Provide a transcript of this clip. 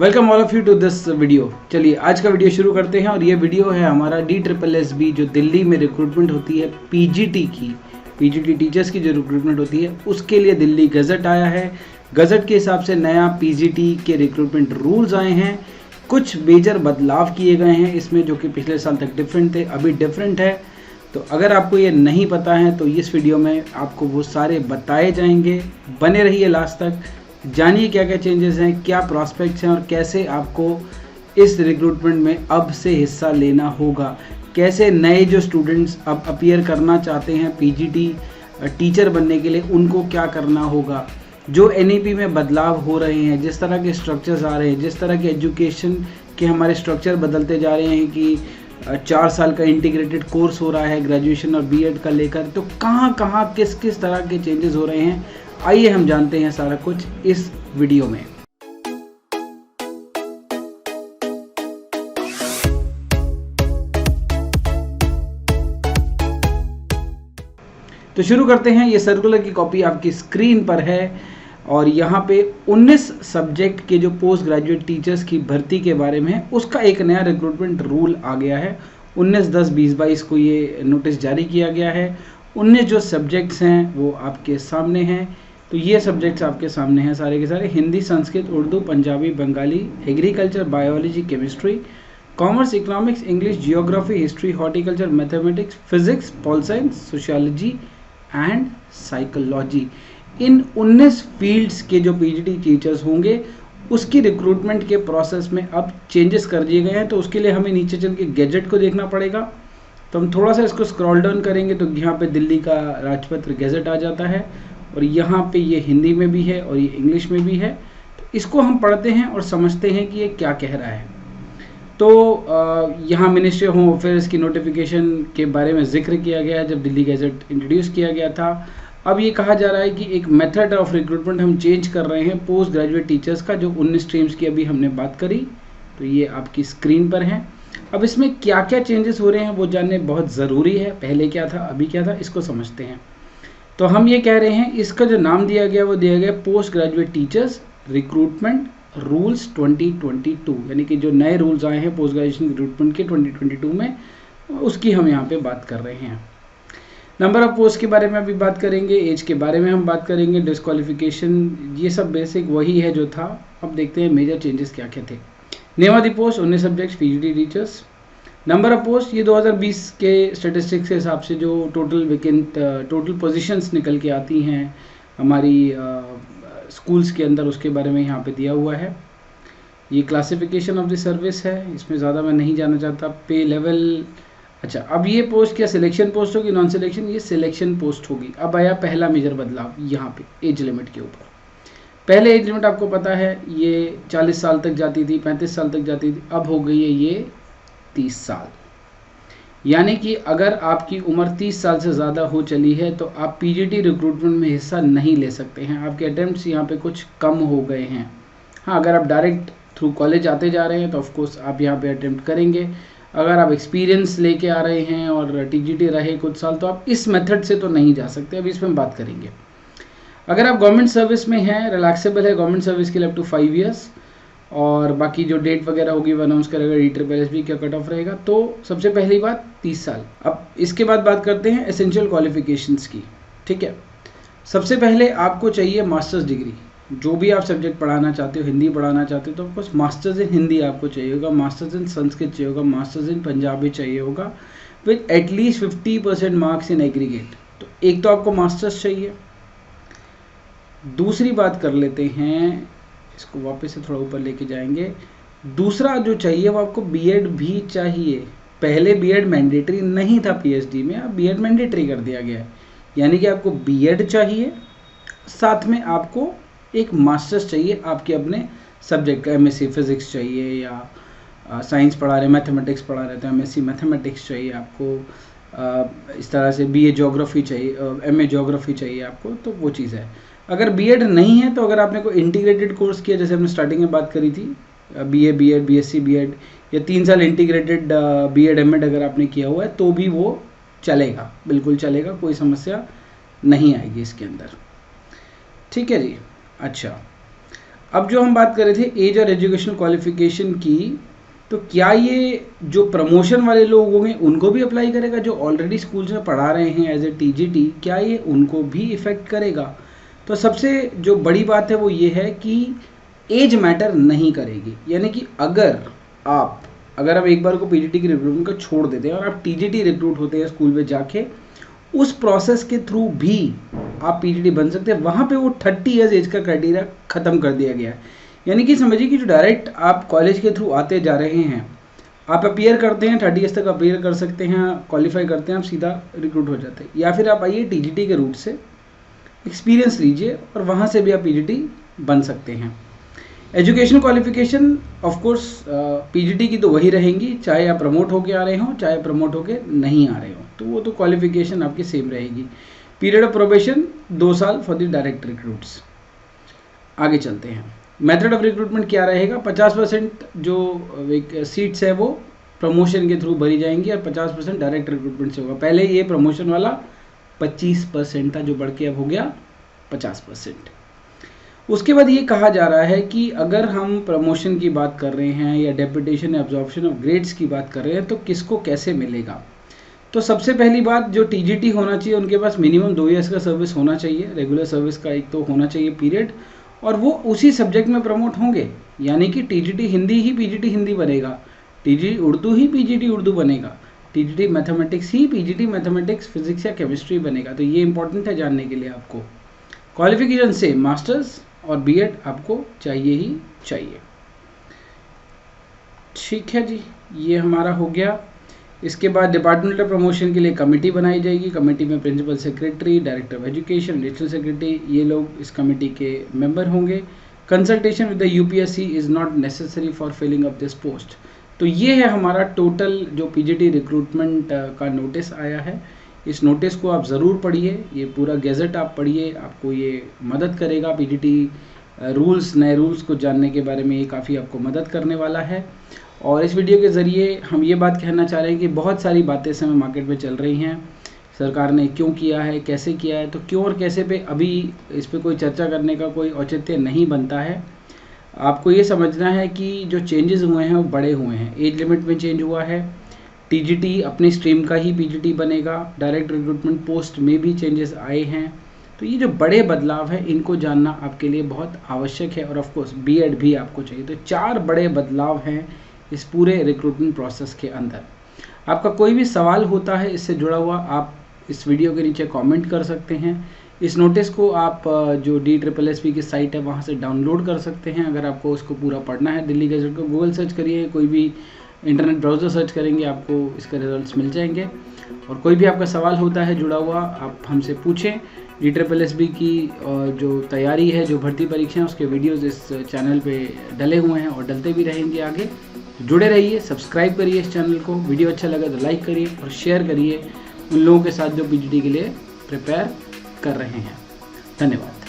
Welcome all of you to this video. चलिए आज का वीडियो शुरू करते हैं और ये वीडियो है हमारा DSSB जो दिल्ली में रिक्रूटमेंट होती है पीजीटी टीचर्स की जो रिक्रूटमेंट होती है उसके लिए दिल्ली गज़ट आया है। गज़ट के हिसाब से नया पीजीटी के रिक्रूटमेंट रूल्स आए हैं, कुछ मेजर बदलाव किए गए हैं इसमें जो कि पिछले साल तक डिफरेंट थे, अभी डिफरेंट है। तो अगर आपको ये नहीं पता है तो इस वीडियो में आपको वो सारे बताए जाएंगे, बने रहिए लास्ट तक, जानिए क्या क्या चेंजेस हैं, क्या प्रॉस्पेक्ट्स हैं और कैसे आपको इस रिक्रूटमेंट में अब से हिस्सा लेना होगा, कैसे नए जो स्टूडेंट्स अब अपीयर करना चाहते हैं पीजीटी टीचर बनने के लिए उनको क्या करना होगा, जो एनईपी में बदलाव हो रहे हैं, जिस तरह के स्ट्रक्चर्स आ रहे हैं, जिस तरह के एजुकेशन के हमारे स्ट्रक्चर बदलते जा रहे हैं कि 4 साल का इंटीग्रेटेड कोर्स हो रहा है ग्रेजुएशन और बीएड का लेकर, तो कहाँ कहाँ किस किस तरह के चेंजेस हो रहे हैं, आइए हम जानते हैं सारा कुछ इस वीडियो में। तो शुरू करते हैं। ये सर्कुलर की कॉपी आपकी स्क्रीन पर है और यहाँ पे 19 सब्जेक्ट के जो पोस्ट ग्रेजुएट टीचर्स की भर्ती के बारे में है उसका एक नया रिक्रूटमेंट रूल आ गया है। 19/10/2022 को ये नोटिस जारी किया गया है। 19 जो सब्जेक्ट्स हैं वो आपके सामने हैं। तो ये सब्जेक्ट्स आपके सामने हैं सारे के सारे, Hindi, Sanskrit, Urdu, Punjabi, Bengali, agriculture, biology, chemistry, commerce, economics, English, geography, history, horticulture, mathematics, physics, pol science, sociology and psychology. In 19 fields के जो पीजीटी टीचर्स होंगे उसकी रिक्रूटमेंट के प्रोसेस में अब चेंजेस कर दिए गए हैं। तो उसके लिए हमें नीचे चल के गैजेट को देखना पड़ेगा। तो हम थोड़ा सा इसको स्क्रॉल डाउन करेंगे तो यहाँ पे दिल्ली का राजपत्र गैजेट आ जाता है और यहाँ पे ये हिंदी में भी है और ये इंग्लिश में भी है। तो इसको हम पढ़ते हैं और समझते हैं कि ये क्या कह रहा है। तो यहाँ मिनिस्ट्री ऑफ होम अफेयर्स की नोटिफिकेशन के बारे में जिक्र किया गया है जब दिल्ली गैजेट इंट्रोड्यूस किया गया था। अब ये कहा जा रहा है कि एक मेथड ऑफ रिक्रूटमेंट हम चेंज कर रहे हैं पोस्ट ग्रेजुएट टीचर्स का, जो 19 स्ट्रीम्स की अभी हमने बात करी। तो ये आपकी स्क्रीन पर है। अब इसमें क्या क्या चेंजेस हो रहे हैं वो जानने बहुत ज़रूरी है। पहले क्या था, अभी क्या था, इसको समझते हैं। तो हम ये कह रहे हैं इसका जो नाम दिया गया वो दिया गया post graduate teachers recruitment rules 2022, यानी कि जो नए रूल्स आए हैं पोस्ट ग्रेजुएशन रिक्रूटमेंट के 2022 में, उसकी हम यहाँ पे बात कर रहे हैं। नंबर ऑफ पोस्ट के बारे में अभी बात करेंगे, एज के बारे में हम बात करेंगे, डिस्क्वालिफिकेशन, ये सब बेसिक वही है जो था। अब देखते हैं मेजर चेंजेस क्या क्या थे। Name of the post 19 subjects PGT teachers. Number of post ये 2020 के स्टेटिस्टिक्स के हिसाब से जो टोटल पोजीशंस निकल के आती हैं हमारी स्कूल्स के अंदर, उसके बारे में यहाँ पे दिया हुआ है। ये क्लासिफिकेशन ऑफ द सर्विस है, इसमें ज़्यादा मैं नहीं जाना चाहता। पे लेवल, अच्छा अब ये पोस्ट क्या सिलेक्शन पोस्ट होगी, नॉन सिलेक्शन, ये सिलेक्शन पोस्ट होगी। अब आया पहला मेजर बदलाव यहाँ पे एज लिमिट के ऊपर। पहले एज लिमिट आपको पता है ये 40 साल तक जाती थी, 35 साल तक जाती थी, अब हो गई है ये 30 साल। यानी कि अगर आपकी उम्र 30 साल से ज़्यादा हो चली है तो आप पीजीटी रिक्रूटमेंट में हिस्सा नहीं ले सकते हैं। आपके अटेम्प्ट्स यहाँ पे कुछ कम हो गए हैं। हाँ, अगर आप डायरेक्ट थ्रू कॉलेज आते जा रहे हैं तो ऑफकोर्स आप यहाँ पे अटेम्प्ट करेंगे। अगर आप एक्सपीरियंस लेके आ रहे हैं और टीजीटी रहे कुछ साल तो आप इस मेथड से तो नहीं जा सकते। अभी इसमें हम बात करेंगे। अगर आप गवर्नमेंट सर्विस में हैं, रिलैक्सेबल है गवर्नमेंट सर्विस के लिए अप टू 5 ईयर्स, और बाकी जो डेट वगैरह होगी वो अनाउंस करेगा DSSB क्या कट ऑफ रहेगा। तो सबसे पहली बात 30 साल। अब इसके बाद बात करते हैं एसेंशियल क्वालिफिकेशंस की। ठीक है, सबसे पहले आपको चाहिए मास्टर्स डिग्री। जो भी आप सब्जेक्ट पढ़ाना चाहते हो, हिंदी पढ़ाना चाहते हो तो ऑफकोर्स मास्टर्स इन हिंदी आपको चाहिए होगा, मास्टर्स इन संस्कृत चाहिए होगा, मास्टर्स इन पंजाबी चाहिए होगा with at least 50% marks in aggregate. तो एक तो आपको मास्टर्स चाहिए। दूसरी बात कर लेते हैं, इसको वापस से थोड़ा ऊपर लेके जाएंगे। दूसरा जो चाहिए वो आपको बीएड भी चाहिए। पहले बीएड मैंडेटरी नहीं था पीएचडी में, अब बीएड मैंडेटरी कर दिया गया है। यानी कि आपको बीएड चाहिए, साथ में आपको एक मास्टर्स चाहिए आपके अपने सब्जेक्ट का। एमएससी फिजिक्स चाहिए या साइंस पढ़ा रहे, मैथमेटिक्स पढ़ा रहे तो एमएससी मैथमेटिक्स चाहिए आपको। इस तरह से बीए ज्योग्राफी चाहिए, एमए ज्योग्राफी चाहिए आपको, तो वो चीज़ है। अगर बीएड नहीं है तो अगर आपने कोई इंटीग्रेटेड कोर्स किया, जैसे हमने स्टार्टिंग में बात करी थी, बीए बीएड बीएससी बीएड या 3 साल इंटीग्रेटेड बीएड एमएड अगर आपने किया हुआ है तो भी वो चलेगा, बिल्कुल चलेगा, कोई समस्या नहीं आएगी इसके अंदर। ठीक है जी। अच्छा, अब जो हम बात कर रहे थे एज और एजुकेशनल क्वालिफिकेशन की, तो क्या ये जो प्रमोशन वाले लोग होंगे उनको भी अप्लाई करेगा? जो ऑलरेडी स्कूल्स में पढ़ा रहे हैं एज ए टीजीटी, क्या ये उनको भी इफ़ेक्ट करेगा? तो सबसे जो बड़ी बात है वो ये है कि एज मैटर नहीं करेगी। यानी कि अगर आप एक बार को पीजीटी की रिक्रूटमेंट को छोड़ देते हैं और आप टीजीटी रिक्रूट होते हैं स्कूल में जाके, उस प्रोसेस के थ्रू भी आप पीजीटी बन सकते हैं। वहाँ पे वो 30 ईयर्स एज का क्राइटेरिया ख़त्म कर दिया गया है। यानी कि समझिए कि जो डायरेक्ट आप कॉलेज के थ्रू आते जा रहे हैं, आप अपीयर करते हैं, 30 ईयर्स तक अपीयर कर सकते हैं, क्वालिफाई करते हैं, आप सीधा रिक्रूट हो जाते हैं। या फिर आप आइए टीजीटी के रूट से एक्सपीरियंस लीजिए और वहाँ से भी आप पीजीटी बन सकते हैं। Educational qualification of course PGT की तो वही रहेंगी, चाहे आप प्रमोट होके आ रहे हो, चाहे प्रमोट होके नहीं आ रहे हो, तो वो तो क्वालिफिकेशन आपकी सेम रहेगी। पीरियड ऑफ प्रोबेशन 2 साल फॉर द डायरेक्ट रिक्रूट्स। आगे चलते हैं। मेथड ऑफ रिक्रूटमेंट क्या रहेगा? 50% जो सीट्स है वो प्रमोशन के थ्रू भरी जाएंगी और 50% डायरेक्ट रिक्रूटमेंट से होगा। पहले ये प्रमोशन वाला 25% था, जो बढ़ के अब हो गया 50%। उसके बाद ये कहा जा रहा है कि अगर हम प्रमोशन की बात कर रहे हैं या डेपुटेशन या एब्जॉर्प्शन ऑफ ग्रेड्स की बात कर रहे हैं, तो किसको कैसे मिलेगा? तो सबसे पहली बात, जो टीजीटी होना चाहिए उनके पास मिनिमम 2 ईयर्स का सर्विस होना चाहिए। रेगुलर सर्विस का एक तो होना चाहिए पीरियड, और वो उसी सब्जेक्ट में प्रमोट होंगे। यानी कि टीजीटी हिंदी ही पीजीटी हिंदी बनेगा, टीजीटी उर्दू ही पीजीटी उर्दू बनेगा, टीजीटी मैथमेटिक्स ही पीजीटी मैथमेटिक्स फिजिक्स या केमिस्ट्री बनेगा। तो ये इंपॉर्टेंट है जानने के लिए आपको। क्वालिफिकेशन से मास्टर्स और बीएड आपको चाहिए ही चाहिए। ठीक है जी, ये हमारा हो गया। इसके बाद डिपार्टमेंटल प्रमोशन के लिए कमेटी बनाई जाएगी। कमेटी में principal secretary, director of education, additional secretary, ये लोग इस कमेटी के मेंबर होंगे। Consultation with the UPSC is not necessary for filling up this post. तो ये है हमारा टोटल जो पीजीटी रिक्रूटमेंट का नोटिस आया है। इस नोटिस को आप ज़रूर पढ़िए, ये पूरा गैजेट आप पढ़िए, आपको ये मदद करेगा पीजीटी रूल्स, नए रूल्स को जानने के बारे में ये काफ़ी आपको मदद करने वाला है। और इस वीडियो के ज़रिए हम ये बात कहना चाह रहे हैं कि बहुत सारी बातें समय मार्केट में चल रही हैं, सरकार ने क्यों किया है, कैसे किया है, तो क्यों और कैसे पे अभी इस पे कोई चर्चा करने का कोई औचित्य नहीं बनता है। आपको ये समझना है कि जो चेंजेस हुए हैं वो बड़े हुए हैं। एज लिमिट में चेंज हुआ है, टीजीटी अपनी स्ट्रीम का ही पीजीटी बनेगा, डायरेक्ट रिक्रूटमेंट पोस्ट में भी चेंजेस आए हैं। तो ये जो बड़े बदलाव हैं इनको जानना आपके लिए बहुत आवश्यक है। और ऑफ कोर्स बीएड भी आपको चाहिए। तो 4 बड़े बदलाव हैं इस पूरे रिक्रूटमेंट प्रोसेस के अंदर। आपका कोई भी सवाल होता है इससे जुड़ा हुआ, आप इस वीडियो के नीचे कमेंट कर सकते हैं। इस नोटिस को आप जो DSSP की साइट है वहाँ से डाउनलोड कर सकते हैं अगर आपको उसको पूरा पढ़ना है। दिल्ली गजट को गूगल सर्च करिए, कोई भी इंटरनेट ब्राउज़र सर्च करेंगे, आपको इसके रिजल्ट्स मिल जाएंगे। और कोई भी आपका सवाल होता है जुड़ा हुआ, आप हमसे पूछें। DSSB की जो तैयारी है, जो भर्ती परीक्षा है, उसके वीडियोज़ इस चैनल पे डले हुए हैं और डलते भी रहेंगे आगे। जुड़े रहिए, सब्सक्राइब करिए इस चैनल को। वीडियो अच्छा लगा तो लाइक करिए और शेयर करिए उन लोगों के साथ जो पीजीटी के लिए प्रिपेयर कर रहे हैं। धन्यवाद।